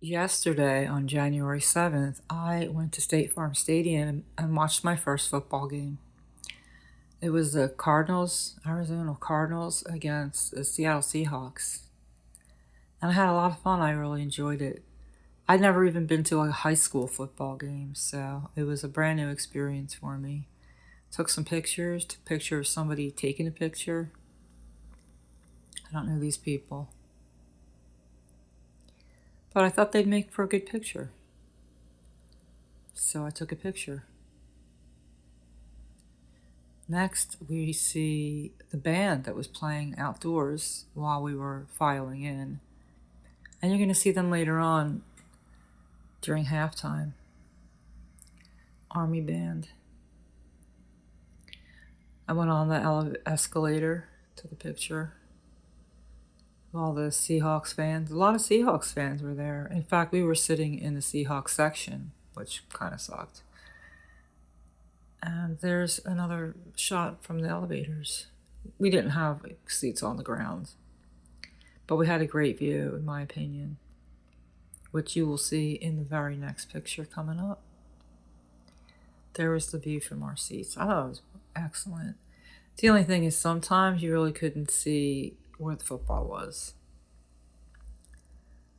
Yesterday, on January 7th, I went to State Farm Stadium and watched my first football game. It was the Cardinals, Arizona Cardinals, against the Seattle Seahawks. And I had a lot of fun. I really enjoyed it. I'd never even been to a high school football game, so it was a brand new experience for me. Took some pictures, took a picture of somebody taking a picture. I don't know these people, but I thought they'd make for a good picture. So I took a picture. Next, we see the band that was playing outdoors while we were filing in. And you're going to see them later on during halftime. Army band. I went on the escalator, took a picture of all the Seahawks fans. A lot of Seahawks fans were there. In fact, we were sitting in the Seahawks section, which kind of sucked. And there's another shot from the elevators. We didn't have seats on the ground, but we had a great view, in my opinion, which you will see in the very next picture coming up. There was the view from our seats. I thought it was excellent. The only thing is sometimes you really couldn't see where the football was.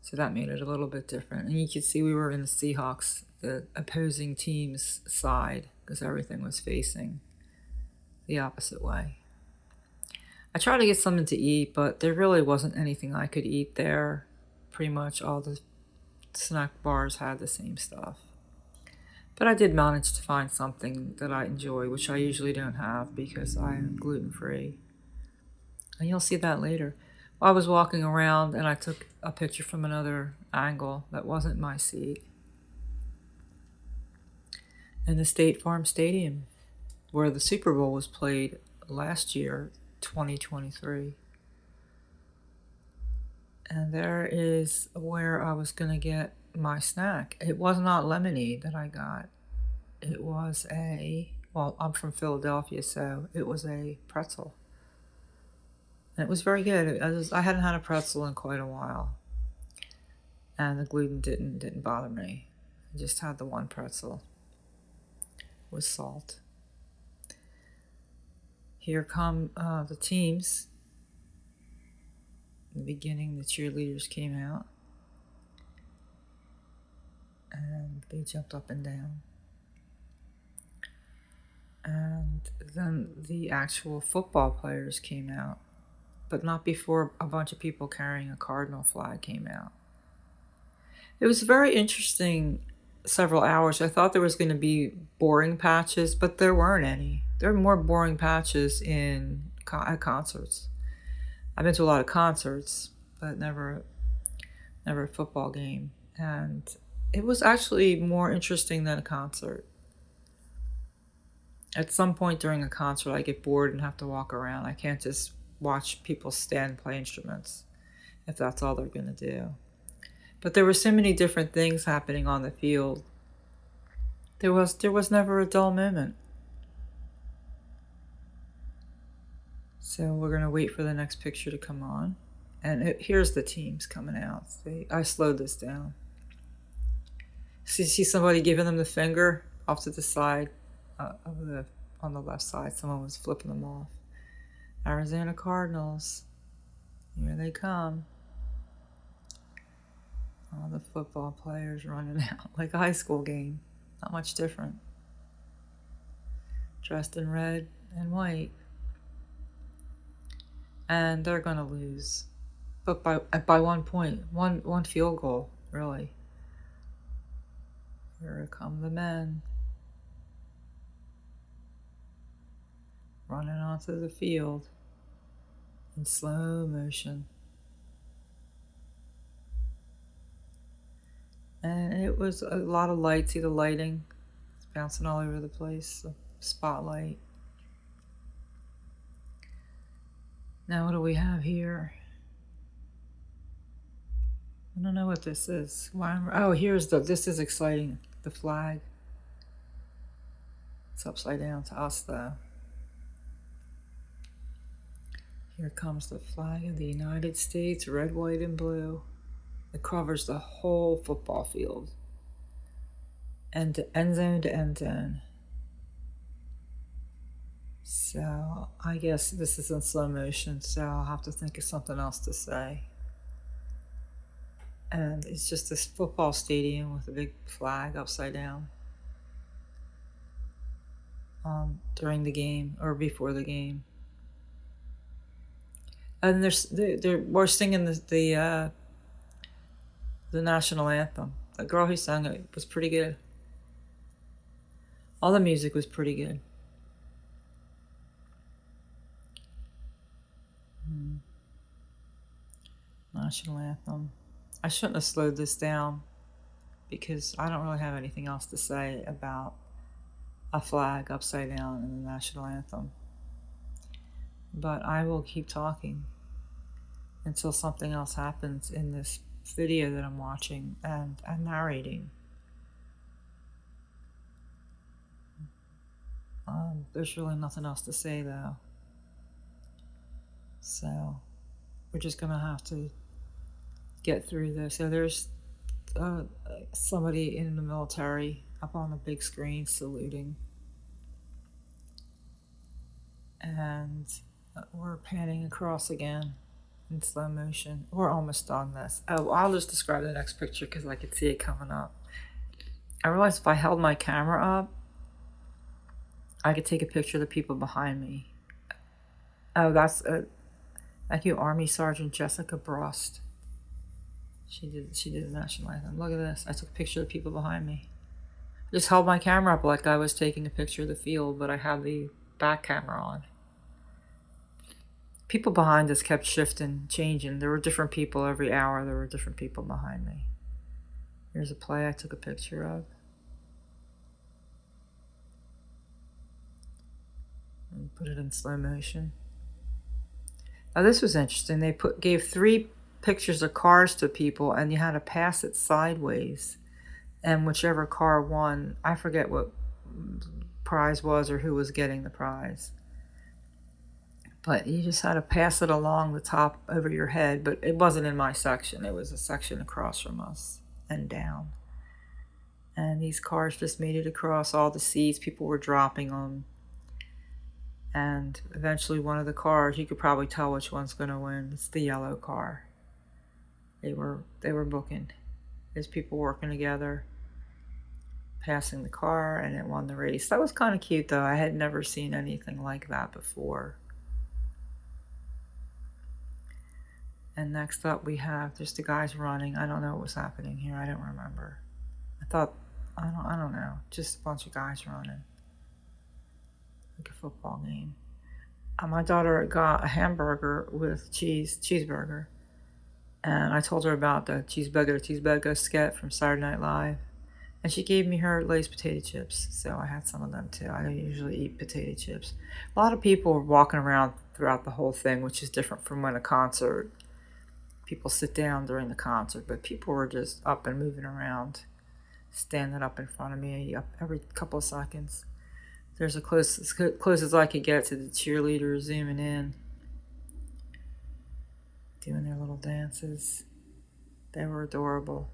So that made it a little bit different. And you could see we were in the Seahawks, the opposing team's side, because everything was facing the opposite way. I tried to get something to eat, but there really wasn't anything I could eat there. Pretty much all the snack bars had the same stuff. But I did manage to find something that I enjoy, which I usually don't have because I'm gluten-free. And you'll see that later. I was walking around and I took a picture from another angle that wasn't my seat in the State Farm Stadium where the Super Bowl was played last year, 2023. And there is where I was going to get my snack. It was not lemonade that I got. It was I'm from Philadelphia, so it was a pretzel. And it was very good. I hadn't had a pretzel in quite a while. And the gluten didn't bother me. I just had the one pretzel with salt. Here come the teams. In the beginning, the cheerleaders came out. And they jumped up and down. And then the actual football players came out, but not before a bunch of people carrying a Cardinal flag came out. It was very interesting several hours. I thought there was going to be boring patches, but there weren't any. There were more boring patches at concerts. I've been to a lot of concerts, but never a football game. And it was actually more interesting than a concert. At some point during a concert, I get bored and have to walk around. I can't just watch people stand and play instruments if that's all they're going to do. But there were so many different things happening on the field. There was never a dull moment. So we're going to wait for the next picture to come on. And here's the teams coming out. I slowed this down. See somebody giving them the finger off to the side on the left side. Someone was flipping them off. Arizona Cardinals. Here they come. All the football players running out like a high school game. Not much different. Dressed in red and white. And they're going to lose. But by 1 point. One field goal, really. Here come the men. Running onto the field in slow motion. And it was a lot of light. See the lighting? It's bouncing all over the place. The spotlight. Now what do we have here? I don't know what this is. This is exciting. The flag. It's upside down to us though. Here comes the flag of the United States, red, white, and blue. It covers the whole football field. End to end zone to end zone. So I guess this is in slow motion, so I'll have to think of something else to say. And it's just this football stadium with a big flag upside down during the game or before the game. And we're singing the national anthem. The girl who sang it was pretty good. All the music was pretty good. National anthem. I shouldn't have slowed this down because I don't really have anything else to say about a flag upside down in the national anthem. But I will keep talking until something else happens in this video that I'm watching and narrating. There's really nothing else to say though. So we're just gonna have to get through this. So there's somebody in the military up on the big screen saluting. And we're panning across again in slow motion. We're almost done this. Oh, I'll just describe the next picture because I could see it coming up. I realized if I held my camera up, I could take a picture of the people behind me. Oh, thank you, Army Sergeant Jessica Brost. She did the national anthem. Look at this. I took a picture of the people behind me. I just held my camera up like I was taking a picture of the field, but I had the back camera on. People behind us kept shifting, changing. There were different people every hour. There were different people behind me. Here's a play I took a picture of. And put it in slow motion. Now this was interesting. They gave 3 pictures of cars to people, and you had to pass it sideways. And whichever car won, I forget what prize was or who was getting the prize. But you just had to pass it along the top over your head. But it wasn't in my section. It was a section across from us and down. And these cars just made it across all the seats. People were dropping them. And eventually one of the cars, you could probably tell which one's going to win. It's the yellow car. They were booking. There's people working together, passing the car, and it won the race. That was kind of cute, though. I had never seen anything like that before. And next up we have just the guys running. I don't know what was happening here. I don't remember. I don't know. Just a bunch of guys running. Like a football game. My daughter got a hamburger with cheeseburger. And I told her about the cheeseburger skit from Saturday Night Live. And she gave me her Lay's potato chips. So I had some of them too. I don't usually eat potato chips. A lot of people were walking around throughout the whole thing, which is different from when a concert. People sit down during the concert, but people were just up and moving around, standing up in front of me every couple of seconds. There's as close as I could get to the cheerleaders zooming in, doing their little dances. They were adorable.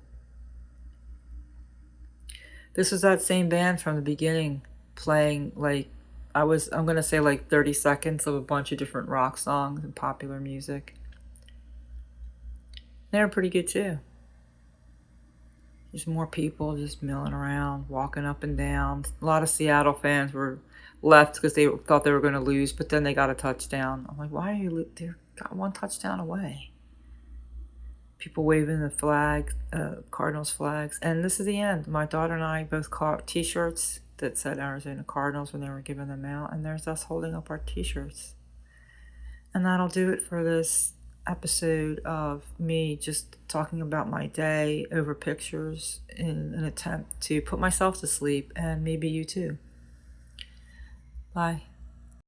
This was that same band from the beginning playing I'm going to say 30 seconds of a bunch of different rock songs and popular music. They were pretty good too. There's more people just milling around, walking up and down. A lot of Seattle fans were left because they thought they were going to lose, but then they got a touchdown. I'm like, why are you? They got one touchdown away. People waving the flag, Cardinals flags. And this is the end. My daughter and I both caught T-shirts that said Arizona Cardinals when they were giving them out. And there's us holding up our T-shirts. And that'll do it for this episode of me just talking about my day over pictures in an attempt to put myself to sleep, and maybe you too. Bye.